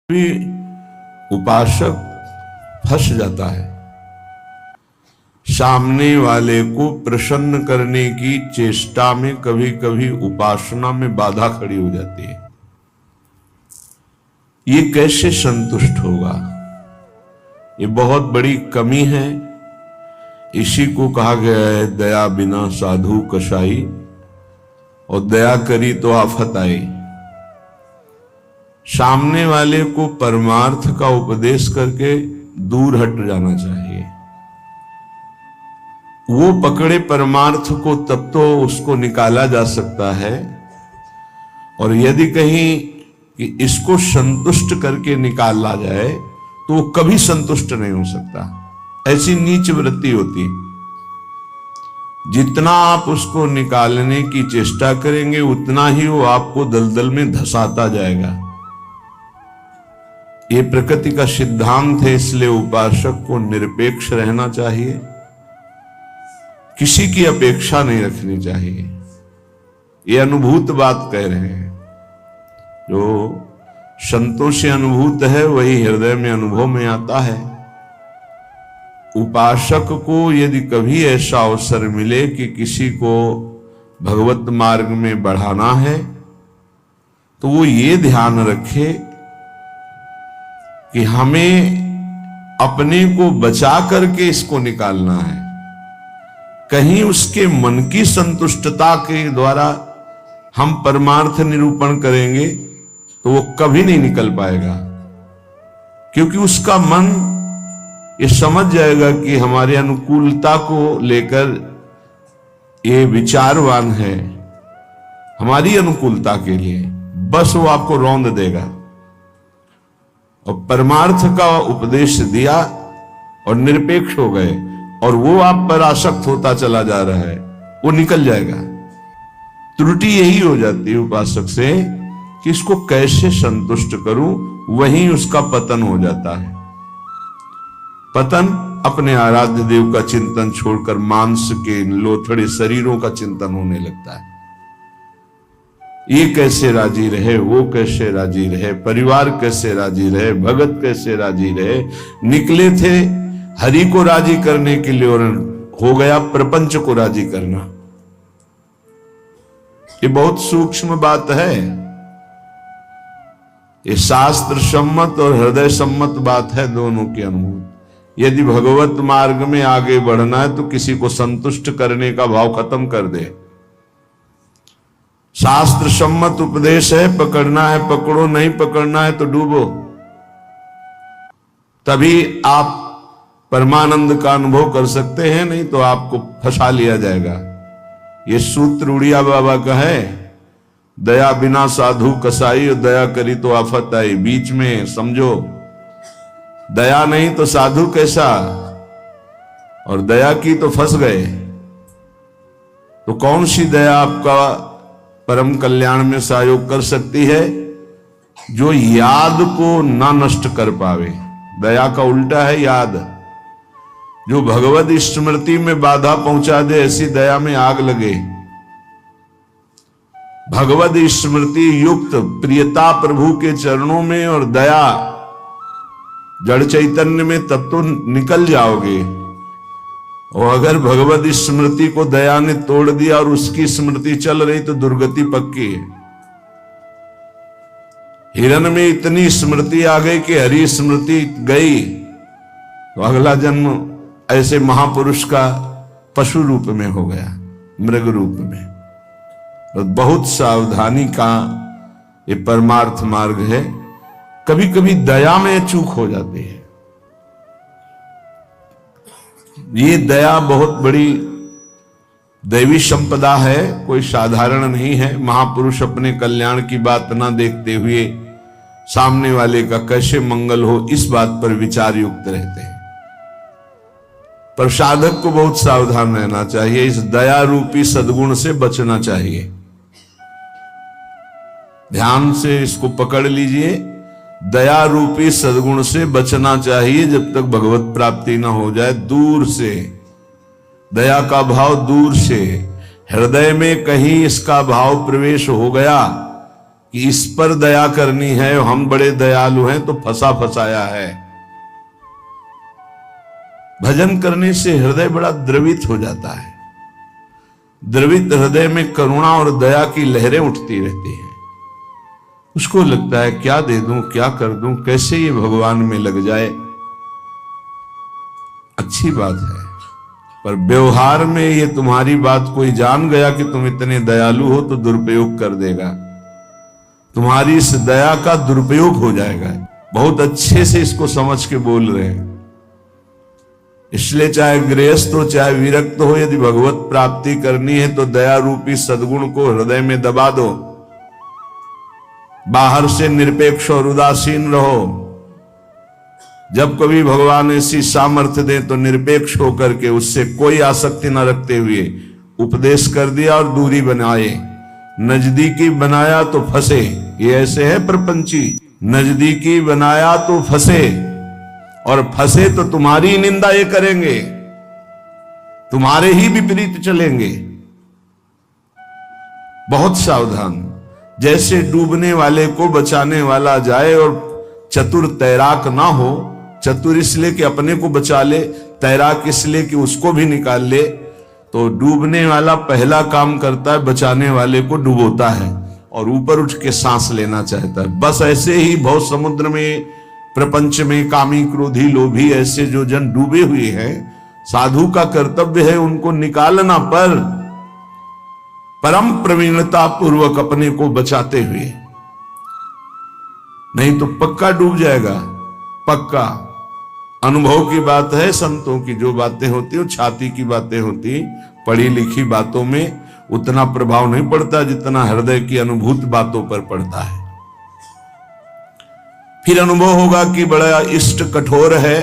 भी उपासक फंस जाता है। सामने वाले को प्रसन्न करने की चेष्टा में कभी कभी उपासना में बाधा खड़ी हो जाती है। ये कैसे संतुष्ट होगा? ये बहुत बड़ी कमी है। इसी को कहा गया है दया बिना साधु कसाई, और दया करी तो आफत आई। सामने वाले को परमार्थ का उपदेश करके दूर हट जाना चाहिए। वो पकड़े परमार्थ को तब तो उसको निकाला जा सकता है, और यदि कहीं कि इसको संतुष्ट करके निकाला जाए तो वो कभी संतुष्ट नहीं हो सकता। ऐसी नीच वृत्ति होती है। जितना आप उसको निकालने की चेष्टा करेंगे उतना ही वो आपको दलदल में धंसाता जाएगा। ये प्रकृति का सिद्धांत है, इसलिए उपासक को निरपेक्ष रहना चाहिए, किसी की अपेक्षा नहीं रखनी चाहिए। ये अनुभूत बात कह रहे हैं। जो संतों से अनुभूत है वही हृदय में अनुभव में आता है। उपासक को यदि कभी ऐसा अवसर मिले कि किसी को भगवत मार्ग में बढ़ाना है तो वो ये ध्यान रखे कि हमें अपने को बचा करके इसको निकालना है। कहीं उसके मन की संतुष्टता के द्वारा हम परमार्थ निरूपण करेंगे तो वो कभी नहीं निकल पाएगा, क्योंकि उसका मन ये समझ जाएगा कि हमारे अनुकूलता को लेकर ये विचारवान है, हमारी अनुकूलता के लिए, बस वो आपको रौंद देगा। और परमार्थ का उपदेश दिया और निरपेक्ष हो गए, और वो आप पर आसक्त होता चला जा रहा है, वो निकल जाएगा। त्रुटि यही हो जाती है उपासक से कि इसको कैसे संतुष्ट करूं, वहीं उसका पतन हो जाता है। पतन अपने आराध्य देव का चिंतन छोड़कर मांस के लोथड़े शरीरों का चिंतन होने लगता है। ये कैसे राजी रहे, वो कैसे राजी रहे, परिवार कैसे राजी रहे, भगत कैसे राजी रहे। निकले थे हरि को राजी करने के लिए और हो गया प्रपंच को राजी करना। ये बहुत सूक्ष्म बात है। ये शास्त्र सम्मत और हृदय सम्मत बात है, दोनों की अनुभूति। यदि भगवत मार्ग में आगे बढ़ना है तो किसी को संतुष्ट करने का भाव खत्म कर दे। शास्त्र सम्मत उपदेश है, पकड़ना है पकड़ो, नहीं पकड़ना है तो डूबो। तभी आप परमानंद का अनुभव कर सकते हैं, नहीं तो आपको फंसा लिया जाएगा। ये सूत्र उड़िया बाबा का है, दया बिना साधु कसाई, और दया करी तो आफत आई। बीच में समझो, दया नहीं तो साधु कैसा, और दया की तो फंस गए। तो कौन सी दया आपका परम कल्याण में सहयोग कर सकती है? जो याद को ना नष्ट कर पावे। दया का उल्टा है याद। जो भगवत स्मृति में बाधा पहुंचा दे, ऐसी दया में आग लगे। भगवत स्मृति युक्त प्रियता प्रभु के चरणों में और दया जड़ चैतन्य में, तब तो निकल जाओगे। और अगर भगवत स्मृति को दया ने तोड़ दिया और उसकी स्मृति चल रही तो दुर्गति पक्की है। हिरण में इतनी स्मृति आ गई कि हरि स्मृति गई तो अगला जन्म ऐसे महापुरुष का पशु रूप में हो गया, मृग रूप में। तो बहुत सावधानी का ये परमार्थ मार्ग है। कभी कभी दया में चूक हो जाती है। ये दया बहुत बड़ी दैवी संपदा है, कोई साधारण नहीं है। महापुरुष अपने कल्याण की बात ना देखते हुए सामने वाले का कैसे मंगल हो, इस बात पर विचार युक्त रहते हैं। पर साधक को बहुत सावधान रहना चाहिए। इस दया रूपी सद्गुण से बचना चाहिए। ध्यान से इसको पकड़ लीजिए। दया रूपी सद्गुण से बचना चाहिए जब तक भगवत प्राप्ति ना हो जाए। दूर से दया का भाव, दूर से हृदय में कहीं इसका भाव प्रवेश हो गया कि इस पर दया करनी है, हम बड़े दयालु हैं, तो फंसा फंसाया है। भजन करने से हृदय बड़ा द्रवित हो जाता है। द्रवित हृदय में करुणा और दया की लहरें उठती रहती हैं। उसको लगता है क्या दे दूं, क्या कर दूं, कैसे ये भगवान में लग जाए। अच्छी बात है, पर व्यवहार में ये तुम्हारी बात कोई जान गया कि तुम इतने दयालु हो तो दुरुपयोग कर देगा। तुम्हारी इस दया का दुरुपयोग हो जाएगा। बहुत अच्छे से इसको समझ के बोल रहे हैं। इसलिए चाहे गृहस्थ हो चाहे विरक्त हो, यदि भगवत प्राप्ति करनी है तो दया रूपी सद्गुण को हृदय में दबा दो। बाहर से निरपेक्ष और उदासीन रहो। जब कभी भगवान ऐसी सामर्थ्य दे तो निरपेक्ष होकर के उससे कोई आसक्ति न रखते हुए उपदेश कर दिया और दूरी बनाए। नजदीकी बनाया तो फंसे, ये ऐसे है प्रपंची। नजदीकी बनाया तो फंसे, और फंसे तो तुम्हारी निंदा ये करेंगे, तुम्हारे ही विपरीत चलेंगे। बहुत सावधान। जैसे डूबने वाले को बचाने वाला जाए और चतुर तैराक ना हो, चतुर इसलिए कि अपने को बचा ले, तैराक इसलिए कि उसको भी निकाल ले, तो डूबने वाला पहला काम करता है बचाने वाले को डुबोता है और ऊपर उठ के सांस लेना चाहता है। बस ऐसे ही भव समुद्र में, प्रपंच में कामी क्रोधी लोभी ऐसे जो जन डूबे हुए हैं, साधु का कर्तव्य है उनको निकालना, पर परम प्रवीणता पूर्वक अपने को बचाते हुए, नहीं तो पक्का डूब जाएगा। पक्का अनुभव की बात है। संतों की जो बातें होती है छाती की बातें होती, पढ़ी लिखी बातों में उतना प्रभाव नहीं पड़ता जितना हृदय की अनुभूत बातों पर पड़ता है। फिर अनुभव होगा कि बड़ा इष्ट कठोर है,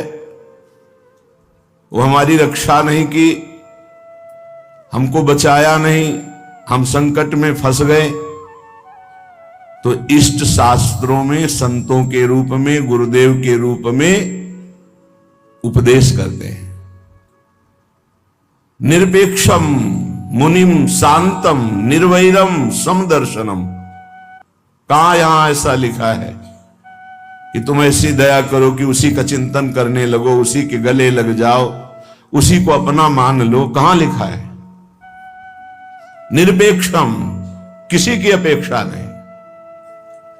वो हमारी रक्षा नहीं की, हमको बचाया नहीं, हम संकट में फंस गए। तो इष्ट शास्त्रों में संतों के रूप में, गुरुदेव के रूप में उपदेश करते हैं। निरपेक्षम मुनिम शांतम निर्वैरम समदर्शनम। कहां यहां ऐसा लिखा है कि तुम ऐसी दया करो कि उसी का चिंतन करने लगो, उसी के गले लग जाओ, उसी को अपना मान लो? कहां लिखा है? निरपेक्षम, किसी की अपेक्षा नहीं।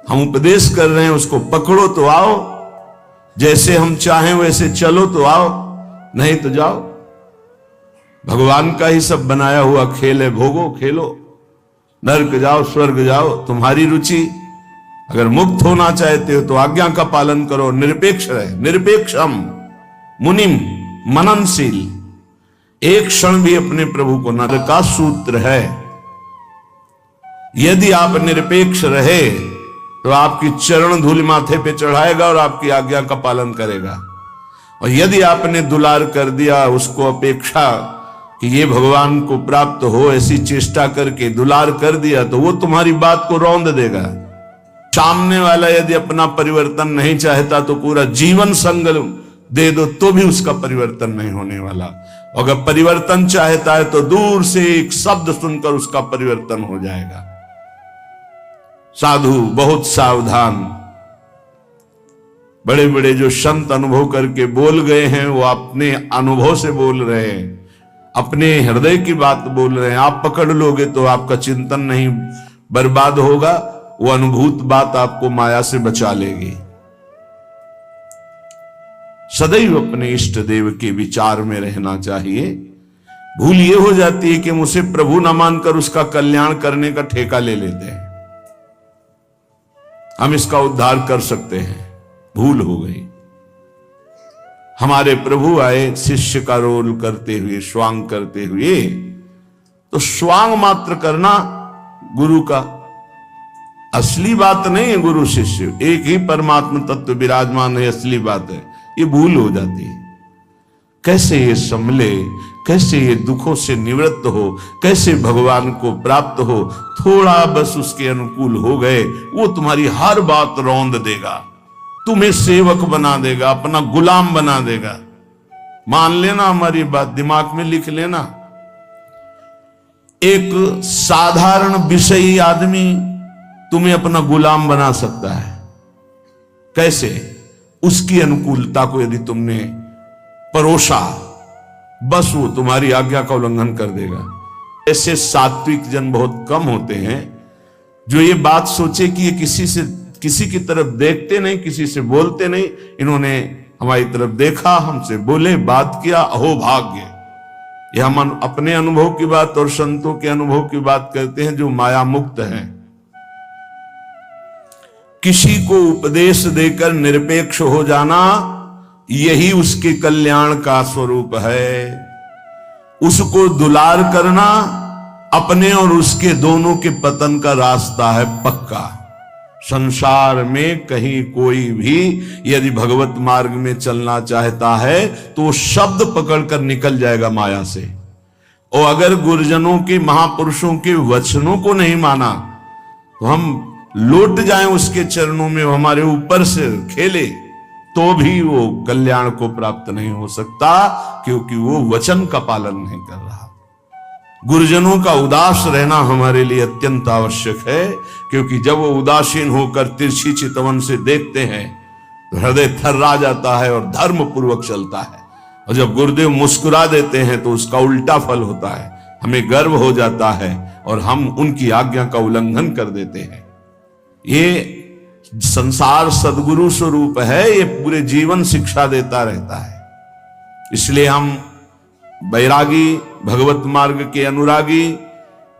हम उपदेश कर रहे हैं, उसको पकड़ो तो आओ, जैसे हम चाहें वैसे चलो तो आओ, नहीं तो जाओ। भगवान का ही सब बनाया हुआ खेल है, भोगो खेलो, नरक जाओ स्वर्ग जाओ, तुम्हारी रुचि। अगर मुक्त होना चाहते हो तो आज्ञा का पालन करो, निरपेक्ष रहे। निरपेक्षम मुनिम, मननशील, एक क्षण भी अपने प्रभु को न का सूत्र है। यदि आप निरपेक्ष रहे तो आपकी चरण धूल माथे पे चढ़ाएगा और आपकी आज्ञा का पालन करेगा। और यदि आपने दुलार कर दिया, उसको अपेक्षा कि ये भगवान को प्राप्त हो, ऐसी चेष्टा करके दुलार कर दिया, तो वो तुम्हारी बात को रौंद देगा। सामने वाला यदि अपना परिवर्तन नहीं चाहता तो पूरा जीवन संग दे दो तो भी उसका परिवर्तन नहीं होने वाला। अगर परिवर्तन चाहता है तो दूर से एक शब्द सुनकर उसका परिवर्तन हो जाएगा। साधु बहुत सावधान। बड़े बड़े जो संत अनुभव करके बोल गए हैं वो अपने अनुभव से बोल रहे हैं, अपने हृदय की बात बोल रहे हैं। आप पकड़ लोगे तो आपका चिंतन नहीं बर्बाद होगा, वो अनुभूत बात आपको माया से बचा लेगी। सदैव अपने इष्ट देव के विचार में रहना चाहिए। भूल ये हो जाती है कि हम उसे प्रभु न मानकर उसका कल्याण करने का ठेका ले लेते हैं, हम इसका उद्धार कर सकते हैं। भूल हो गई। हमारे प्रभु आए शिष्य का रोल करते हुए, स्वांग करते हुए, तो स्वांग मात्र करना गुरु का असली बात नहीं है। गुरु शिष्य एक ही परमात्मा तत्व विराजमान है, असली बात है। ये भूल हो जाती है। कैसे ये संभले, कैसे ये दुखों से निवृत्त हो, कैसे भगवान को प्राप्त हो। थोड़ा बस उसके अनुकूल हो गए, वो तुम्हारी हर बात रौंद देगा, तुम्हें सेवक बना देगा, अपना गुलाम बना देगा। मान लेना हमारी बात, दिमाग में लिख लेना। एक साधारण विषयी आदमी तुम्हें अपना गुलाम बना सकता है। कैसे? उसकी अनुकूलता को यदि तुमने परोसा, बस वो तुम्हारी आज्ञा का उल्लंघन कर देगा। ऐसे सात्विक जन बहुत कम होते हैं जो ये बात सोचे कि ये किसी की तरफ देखते नहीं, किसी से बोलते नहीं। इन्होंने हमारी तरफ देखा, हमसे बोले, बात किया, अहो भाग्य। यह हम अपने अनुभव की बात और संतों के अनुभव की बात करते हैं जो माया मुक्त हैं। किसी को उपदेश देकर निरपेक्ष हो जाना, यही उसके कल्याण का स्वरूप है। उसको दुलार करना अपने और उसके दोनों के पतन का रास्ता है पक्का। संसार में कहीं कोई भी यदि भगवत मार्ग में चलना चाहता है तो शब्द पकड़कर निकल जाएगा माया से। और अगर गुरुजनों के, महापुरुषों के वचनों को नहीं माना तो हम लौट जाएं उसके चरणों में, वो हमारे ऊपर से खेले, तो भी वो कल्याण को प्राप्त नहीं हो सकता, क्योंकि वो वचन का पालन नहीं कर रहा। गुरुजनों का उदास रहना हमारे लिए अत्यंत आवश्यक है, क्योंकि जब वो उदासीन होकर तिरछी चितवन से देखते हैं तो हृदय थर्रा जाता है और धर्म पूर्वक चलता है। और जब गुरुदेव मुस्कुरा देते हैं तो उसका उल्टा फल होता है, हमें गर्व हो जाता है और हम उनकी आज्ञा का उल्लंघन कर देते हैं। ये संसार सद्गुरु स्वरूप है, ये पूरे जीवन शिक्षा देता रहता है। इसलिए हम बैरागी, भगवत मार्ग के अनुरागी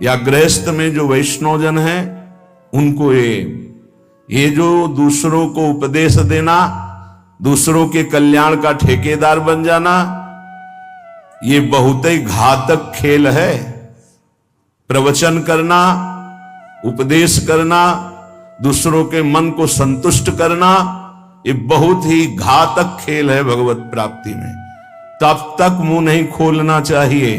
या गृहस्थ में जो वैष्णवजन हैं, उनको ये जो दूसरों को उपदेश देना, दूसरों के कल्याण का ठेकेदार बन जाना, ये बहुत ही घातक खेल है। प्रवचन करना, उपदेश करना, दूसरों के मन को संतुष्ट करना, ये बहुत ही घातक खेल है भगवत प्राप्ति में। तब तक मुंह नहीं खोलना चाहिए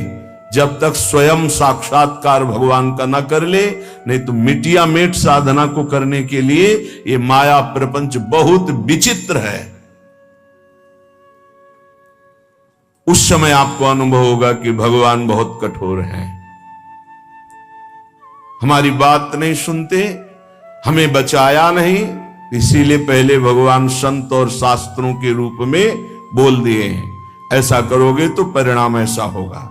जब तक स्वयं साक्षात्कार भगवान का न कर ले, नहीं तो मिटिया मेट साधना को करने के लिए ये माया प्रपंच बहुत विचित्र है। उस समय आपको अनुभव होगा कि भगवान बहुत कठोर हैं, हमारी बात नहीं सुनते, हमें बचाया नहीं, इसीलिए पहले भगवान संत और शास्त्रों के रूप में बोल दिए हैं, ऐसा करोगे तो परिणाम ऐसा होगा।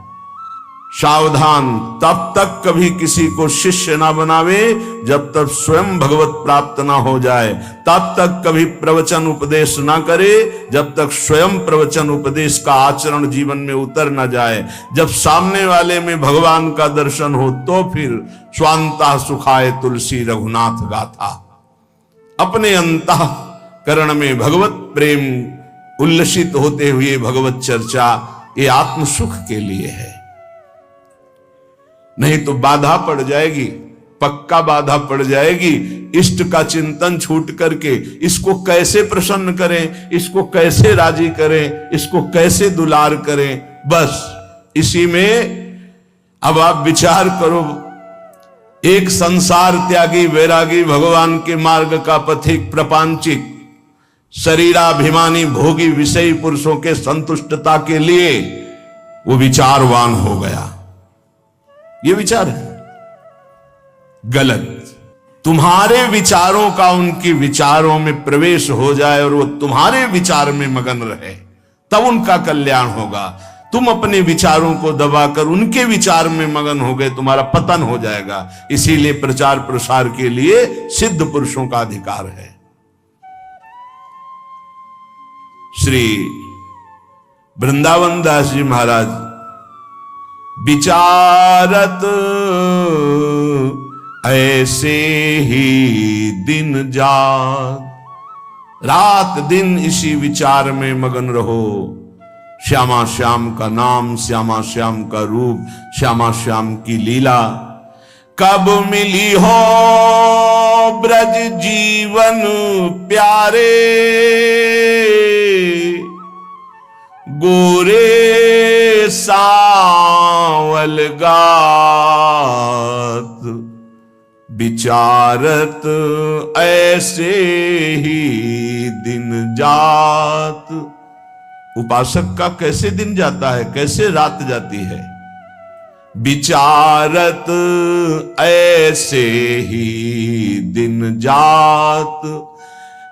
सावधान, तब तक कभी किसी को शिष्य ना बनावे जब तक स्वयं भगवत प्राप्त ना हो जाए। तब तक कभी प्रवचन उपदेश ना करे जब तक स्वयं प्रवचन उपदेश का आचरण जीवन में उतर ना जाए। जब सामने वाले में भगवान का दर्शन हो तो फिर स्वांता सुखाए तुलसी रघुनाथ गाथा। अपने अंतःकरण में भगवत प्रेम उल्लसित होते हुए भगवत चर्चा, ये आत्म सुख के लिए है। नहीं तो बाधा पड़ जाएगी, पक्का बाधा पड़ जाएगी। इष्ट का चिंतन छूट करके इसको कैसे प्रसन्न करें, इसको कैसे राजी करें, इसको कैसे दुलार करें, बस इसी में अब आप विचार करो। एक संसार त्यागी वैरागी भगवान के मार्ग का पथिक प्रपंचिक शरीराभिमानी भोगी विषयी पुरुषों के संतुष्टता के लिए वो विचारवान हो गया। ये विचार है गलत। तुम्हारे विचारों का उनके विचारों में प्रवेश हो जाए और वो तुम्हारे विचार में मगन रहे, तब उनका कल्याण होगा। तुम अपने विचारों को दबाकर उनके विचार में मगन हो गए, तुम्हारा पतन हो जाएगा। इसीलिए प्रचार प्रसार के लिए सिद्ध पुरुषों का अधिकार है। श्री वृंदावन दास जी महाराज विचारत ऐसे ही दिन जात, रात दिन इसी विचार में मगन रहो। श्यामा श्याम का नाम, श्यामा श्याम का रूप, श्यामा श्याम की लीला। कब मिली हो ब्रज जीवन प्यारे, गोरे सावल गात। विचारत ऐसे ही दिन जात। उपासक का कैसे दिन जाता है, कैसे रात जाती है। विचारत ऐसे ही दिन जात,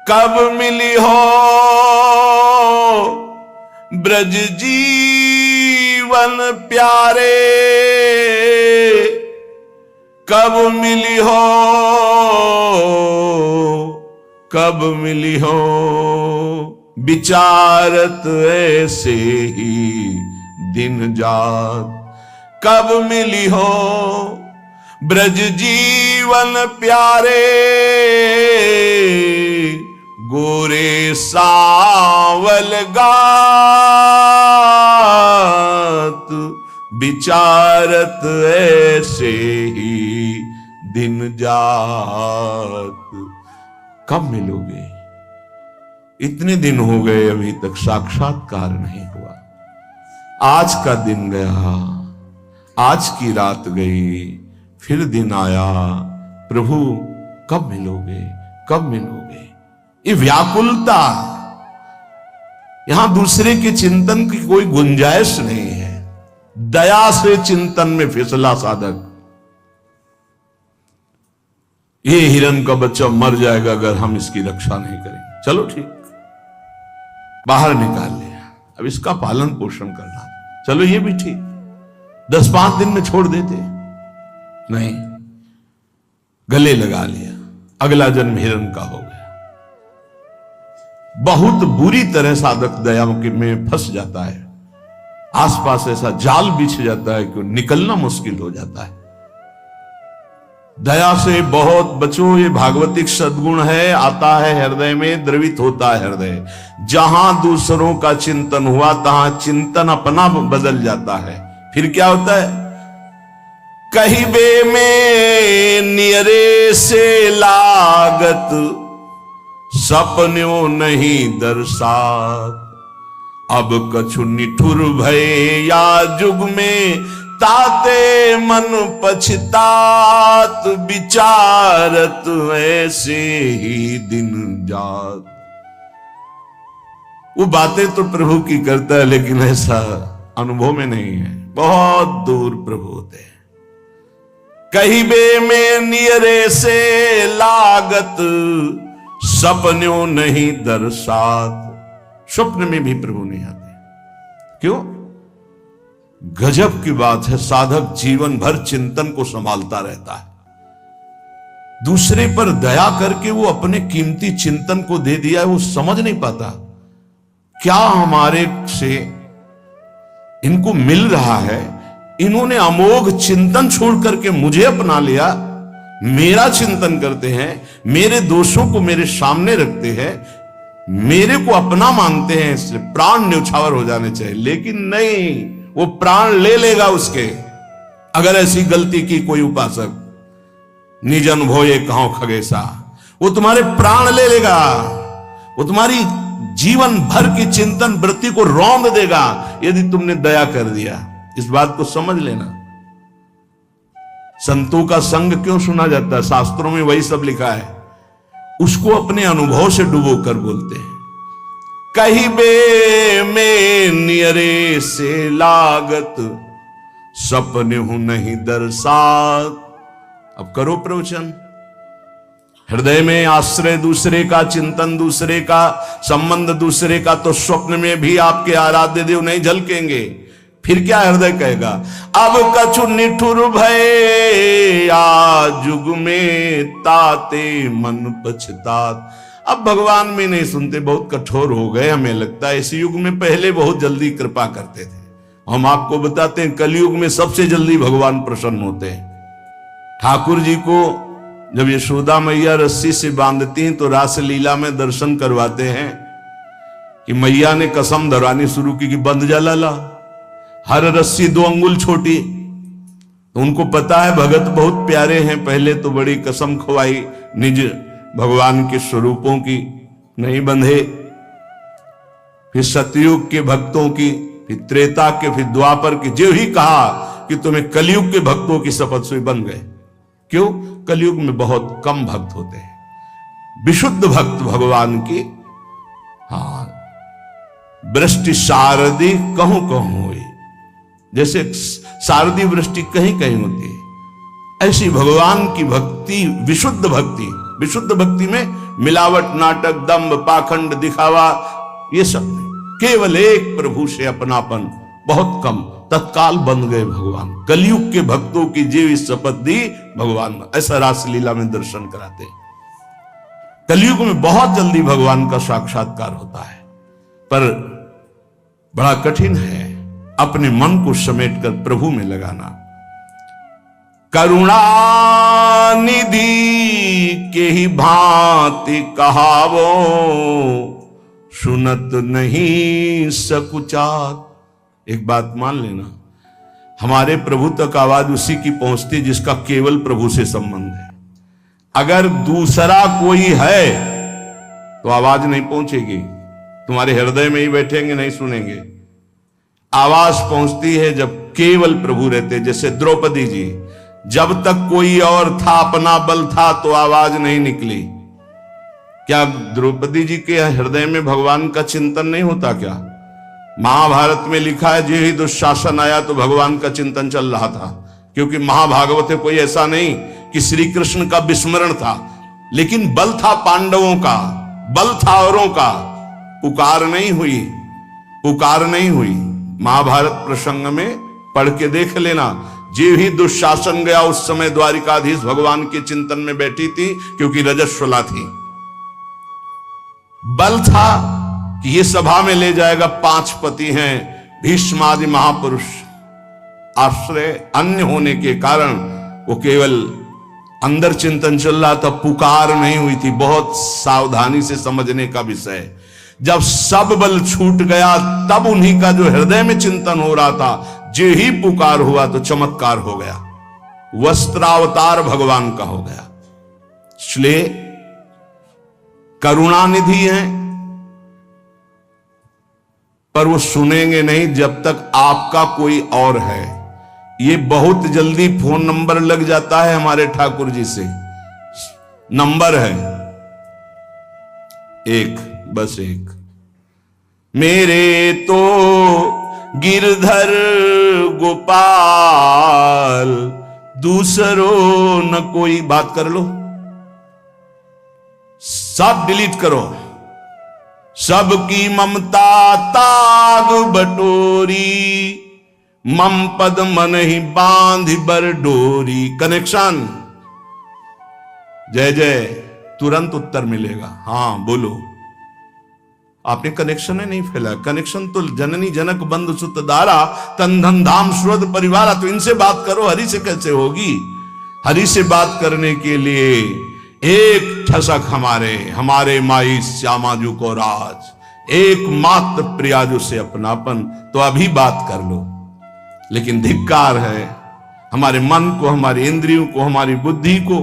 कब मिली हो ब्रज जीवन प्यारे, कब मिली हो, कब मिली हो, विचारत ऐसे ही दिन जात, कब मिली हो ब्रज जीवन प्यारे, गोरे सावल गात, विचारत ऐसे ही दिन जात। कब मिलोगे? इतने दिन हो गए अभी तक साक्षात्कार नहीं हुआ। आज का दिन गया, आज की रात गई, फिर दिन आया, प्रभु कब मिलोगे, कब मिलोगे? ये व्याकुलता, यहां दूसरे के चिंतन की कोई गुंजाइश नहीं है। दया से चिंतन में फिसला साधक। ये हिरण का बच्चा मर जाएगा अगर हम इसकी रक्षा नहीं करेंगे। चलो ठीक, बाहर निकाल लिया, अब इसका पालन पोषण करना, चलो ये भी ठीक। 10-5 दिन में छोड़ देते, नहीं, गले लगा लिया, अगला जन्म हिरण का हो गया। बहुत बुरी तरह साधक दया में फंस जाता है। आसपास ऐसा जाल बिछ जाता है कि निकलना मुश्किल हो जाता है। दया से बहुत बचो, ये भागवतिक सद्गुण है, आता है हृदय में, द्रवित होता है हृदय। जहां दूसरों का चिंतन हुआ तहां चिंतन अपना बदल जाता है। फिर क्या होता है? कहिबे में नियरे से लागत, सपन्यों नहीं दर्शात, अब कछु निठुर भय या जुग में, ताते मन पछतात, विचारत ऐसे ही दिन जात। वो बातें तो प्रभु की करता है, लेकिन ऐसा अनुभव में नहीं है। बहुत दूर प्रभु होते हैं। कहिबे में नियरे से लागत, सपन्यों नहीं दर्शात। स्वप्न में भी प्रभु नहीं आते। क्यों? गजब की बात है, साधक जीवन भर चिंतन को संभालता रहता है। दूसरे पर दया करके वो अपने कीमती चिंतन को दे दिया है, वो समझ नहीं पाता क्या हमारे से इनको मिल रहा है। इन्होंने अमोघ चिंतन छोड़ करके मुझे अपना लिया, मेरा चिंतन करते हैं, मेरे दोषों को मेरे सामने रखते हैं, मेरे को अपना मानते हैं, इसलिए प्राण न्यौछावर हो जाने चाहिए। लेकिन नहीं, वो प्राण ले लेगा उसके, अगर ऐसी गलती की कोई उपासक। निज अनुभव कहो खगेसा, वो तुम्हारे प्राण ले लेगा, वो तुम्हारी जीवन भर की चिंतन वृत्ति को रौंद देगा यदि तुमने दया कर दिया। इस बात को समझ लेना। संतों का संग क्यों सुना जाता है? शास्त्रों में वही सब लिखा है। उसको अपने अनुभव से डुबो कर बोलते हैं। कहिबे में नियरे से लागत, सपने हूं नहीं दर्शात। अब करो प्रवचन। हृदय में आश्रय दूसरे का, चिंतन दूसरे का, संबंध दूसरे का, तो स्वप्न में भी आपके आराध्य देव नहीं झलकेंगे। फिर क्या हृदय कहेगा? अब कछु निठुर भय या जुग में, ताते मन पछतात। अब भगवान में नहीं सुनते, बहुत कठोर हो गए। हमें लगता है इस युग में, पहले बहुत जल्दी कृपा करते थे। हम आपको बताते हैं कलयुग में सबसे जल्दी भगवान प्रसन्न होते हैं। ठाकुर जी को जब यशोदा मैया रस्सी से बांधती हैं तो रास लीला में दर्शन करवाते हैं कि मैया ने कसम धरवानी शुरू की कि बंध जा लाला, हर रस्सी 2 अंगुल छोटी। तो उनको पता है भगत बहुत प्यारे हैं, पहले तो बड़ी कसम खवाई निज भगवान के स्वरूपों की, नहीं बंधे। फिर सतयुग के भक्तों की, फिर त्रेता के, फिर द्वापर की, जो ही कहा कि तुम्हें कलयुग के भक्तों की शपथ से बन गए। क्यों? कलयुग में बहुत कम भक्त होते हैं। विशुद्ध भक्त भगवान की, हाँ, वृष्टि शारदी कहूं कहूं हुई। जैसे शारदीय वृष्टि कहीं कहीं होती है। ऐसी भगवान की भक्ति, विशुद्ध भक्ति, विशुद्ध भक्ति में मिलावट, नाटक, दंभ, पाखंड, दिखावा, ये सब नहीं, केवल एक प्रभु से अपनापन, बहुत कम, तत्काल बन गए भगवान। कलयुग के भक्तों की जीव शपथ दी भगवान, ऐसा रासलीला में दर्शन कराते। कलयुग में बहुत जल्दी भगवान का साक्षात्कार होता है, पर बड़ा कठिन है अपने मन को समेटकर प्रभु में लगाना। करुणा निधि के ही भांति कहावो, सुनत नहीं सकुचात। एक बात मान लेना, हमारे प्रभु तक आवाज उसी की पहुंचती जिसका केवल प्रभु से संबंध है। अगर दूसरा कोई है तो आवाज नहीं पहुंचेगी, तुम्हारे हृदय में ही बैठेंगे, नहीं सुनेंगे। आवाज पहुंचती है जब केवल प्रभु रहते। जैसे द्रौपदी जी, जब तक कोई और था, अपना बल था, तो आवाज नहीं निकली। क्या द्रौपदी जी के हृदय में भगवान का चिंतन नहीं होता क्या? महाभारत में लिखा है, जो ही दुशासन आया तो भगवान का चिंतन चल रहा था, क्योंकि महाभागवत कोई ऐसा नहीं कि श्री कृष्ण का विस्मरण था, लेकिन बल था पांडवों का, बल था औरों का, पुकार नहीं हुई, पुकार नहीं हुई। महाभारत प्रसंग में पढ़ के देख लेना, जो ही दुशासन गया उस समय द्वारिकाधीश भगवान के चिंतन में बैठी थी, क्योंकि रजस्वला थी। बल था कि ये सभा में ले जाएगा, 5 पति हैं, भीष्मादि महापुरुष, आश्रय अन्य होने के कारण वो केवल अंदर चिंतन चल रहा था, पुकार नहीं हुई थी। बहुत सावधानी से समझने का विषय। जब सब बल छूट गया तब उन्हीं का जो हृदय में चिंतन हो रहा था, जो ही पुकार हुआ तो चमत्कार हो गया, वस्त्रावतार भगवान का हो गया। इसलिए करुणानिधि हैं, पर वो सुनेंगे नहीं जब तक आपका कोई और है। ये बहुत जल्दी फोन नंबर लग जाता है हमारे ठाकुर जी से। नंबर है एक, बस एक। मेरे तो गिरधर गोपाल, दूसरों न कोई। बात कर लो, सब डिलीट करो। सबकी ममता ताग बटोरी, मम पद मन ही बांध बर डोरी। कनेक्शन, जय जय, तुरंत उत्तर मिलेगा। हाँ बोलो, आपने कनेक्शन है नहीं फैला। कनेक्शन तो जननी जनक बंधु सुत दारा, तन धन धाम श्रोत परिवारा। तो इनसे बात करो, हरि से कैसे होगी? हरि से बात करने के लिए एक ठसक हमारे माई श्यामाजू को राज, एकमात्र प्रियाजू से अपनापन। तो अभी बात कर लो। लेकिन धिक्कार है हमारे मन को, हमारी इंद्रियों को, हमारी बुद्धि को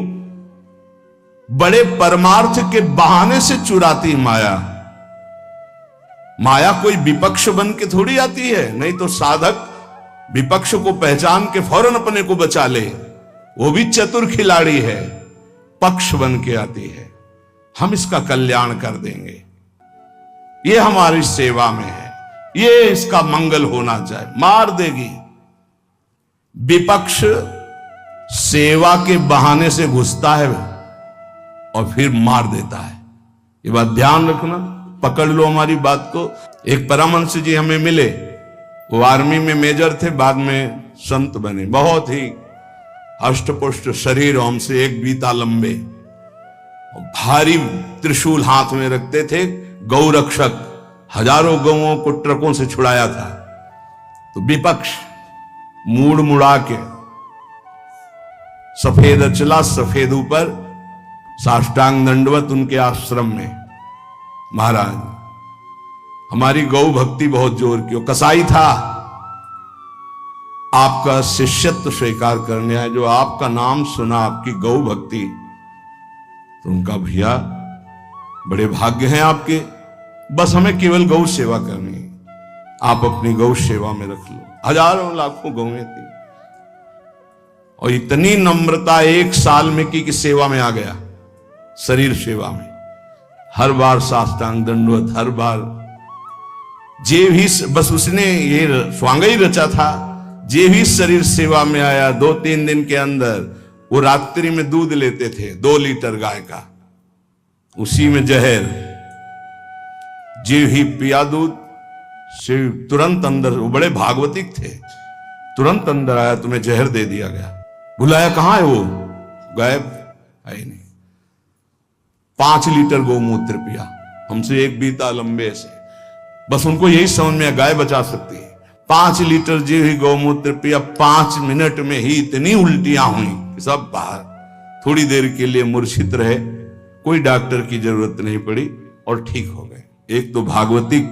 बड़े परमार्थ के बहाने से चुराती माया। माया कोई विपक्ष बन के थोड़ी आती है, नहीं तो साधक विपक्ष को पहचान के फौरन अपने को बचा ले, वो भी चतुर खिलाड़ी है। पक्ष बन के आती है, हम इसका कल्याण कर देंगे, ये हमारी सेवा में है, ये इसका मंगल होना चाहिए। मार देगी। विपक्ष सेवा के बहाने से घुसता है और फिर मार देता है। ये बात ध्यान रखना, पकड़ लो हमारी बात को। एक परमहंस जी हमें मिले, वो आर्मी में मेजर थे, बाद में संत बने। बहुत ही अष्टपुष्ट शरीर, हमसे एक बीता लंबे, भारी त्रिशूल हाथ में रखते थे। गौ रक्षक, हजारों गौओं को ट्रकों से छुड़ाया था। तो विपक्ष मूड़ मुड़ा के सफेद अचला, सफेद ऊपर, साष्टांग दंडवत उनके आश्रम में। महाराज हमारी गौ भक्ति बहुत जोर की, कसाई था, आपका शिष्यत्व स्वीकार करने आए, जो आपका नाम सुना, आपकी गौ भक्ति, तो उनका भैया बड़े भाग्य हैं आपके, बस हमें केवल गौ सेवा करनी है, आप अपनी गौ सेवा में रख लो। हजारों लाखों गौएं थी और इतनी नम्रता 1 साल में की कि सेवा में आ गया, शरीर सेवा में। हर बार साष्टांग दंडवत, हर बार जे भी, बस उसने ये स्वांग ही रचा था, जे भी शरीर सेवा में आया 2-3 दिन के अंदर वो रात्रि में दूध लेते थे 2 लीटर गाय का, उसी में जहर, जे ही पिया दूध से तुरंत अंदर, वो बड़े भागवतिक थे, तुरंत अंदर आया, तुम्हें जहर दे दिया गया। बुलाया, कहां है वो? गायब, है ही नहीं। 5 लीटर गौमूत्र पिया, हमसे एक बीता लंबे से, बस उनको यही समझ में गाय बचा सकती है। 5 लीटर जी ही गौमूत्र पिया, 5 मिनट में ही इतनी उल्टियां हुई कि सब बाहर। थोड़ी देर के लिए मूर्छित रहे, कोई डॉक्टर की जरूरत नहीं पड़ी और ठीक हो गए। एक तो भागवतिक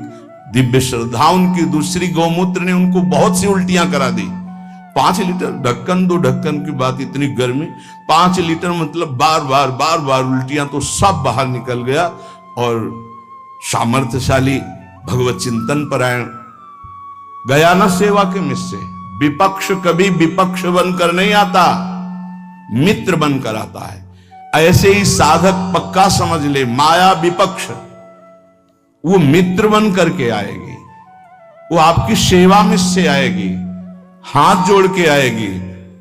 दिव्य श्रद्धा उनकी, दूसरी गौमूत्र ने उनको बहुत सी उल्टियां करा दी। 5 लीटर, ढक्कन 2 ढक्कन की बात, इतनी गर्मी, 5 लीटर मतलब बार बार उल्टियां, तो सब बाहर निकल गया। और सामर्थ्यशाली भगवत चिंतन परायण गया न सेवा के मिस से। विपक्ष कभी विपक्ष बनकर नहीं आता, मित्र बनकर आता है। ऐसे ही साधक पक्का समझ ले, माया विपक्ष, वो मित्र बन करके आएगी, वो आपकी सेवा में से आएगी, हाथ जोड़ के आएगी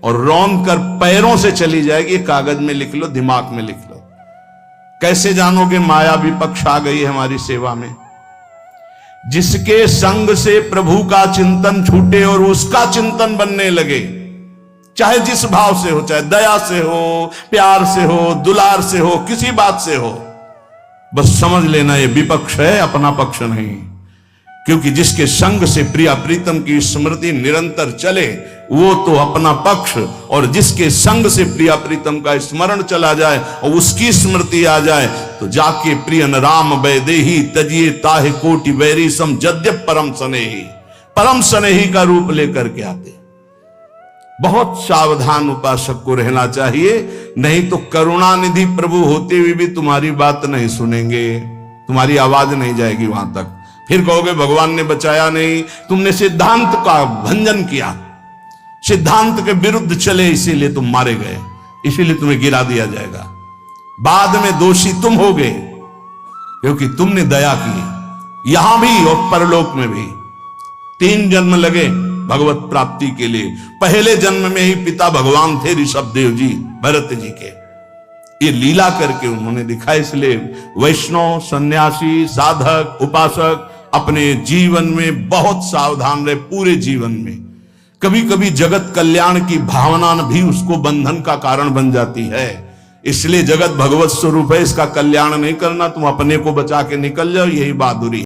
और रौन कर पैरों से चली जाएगी। कागज में लिख लो, दिमाग में लिख लो। कैसे जानोगे माया विपक्ष आ गई है हमारी सेवा में? जिसके संग से प्रभु का चिंतन छूटे और उसका चिंतन बनने लगे, चाहे जिस भाव से हो, चाहे दया से हो, प्यार से हो, दुलार से हो, किसी बात से हो, बस समझ लेना ये विपक्ष है, अपना पक्ष नहीं। क्योंकि जिसके संग से प्रिया प्रीतम की स्मृति निरंतर चले वो तो अपना पक्ष, और जिसके संग से प्रिया प्रीतम का स्मरण चला जाए और उसकी स्मृति आ जाए तो जाके प्रियन राम वैदेही तजिए ताहे कोटि वैरी सम जद्यप परम स्नेही, परम स्नेही का रूप लेकर के आते। बहुत सावधान उपासक को रहना चाहिए, नहीं तो करुणानिधि प्रभु होते हुए भी तुम्हारी बात नहीं सुनेंगे, तुम्हारी आवाज नहीं जाएगी वहां तक। फिर कहोगे भगवान ने बचाया नहीं, तुमने सिद्धांत का भंजन किया, सिद्धांत के विरुद्ध चले, इसीलिए तुम मारे गए, इसीलिए तुम्हें गिरा दिया जाएगा। बाद में दोषी तुम होगे क्योंकि तुमने दया की, यहां भी और परलोक में भी। 3 जन्म लगे भगवत प्राप्ति के लिए। पहले जन्म में ही पिता भगवान थे ऋषभ देव जी, भरत जी के। ये लीला करके उन्होंने दिखाया। इसलिए वैष्णव, सन्यासी, साधक, उपासक अपने जीवन में बहुत सावधान रहे, पूरे जीवन में। कभी कभी जगत कल्याण की भावना भी उसको बंधन का कारण बन जाती है। इसलिए जगत भगवत स्वरूप है, इसका कल्याण नहीं करना, तुम अपने को बचा के निकल जाओ, यही बहादुरी।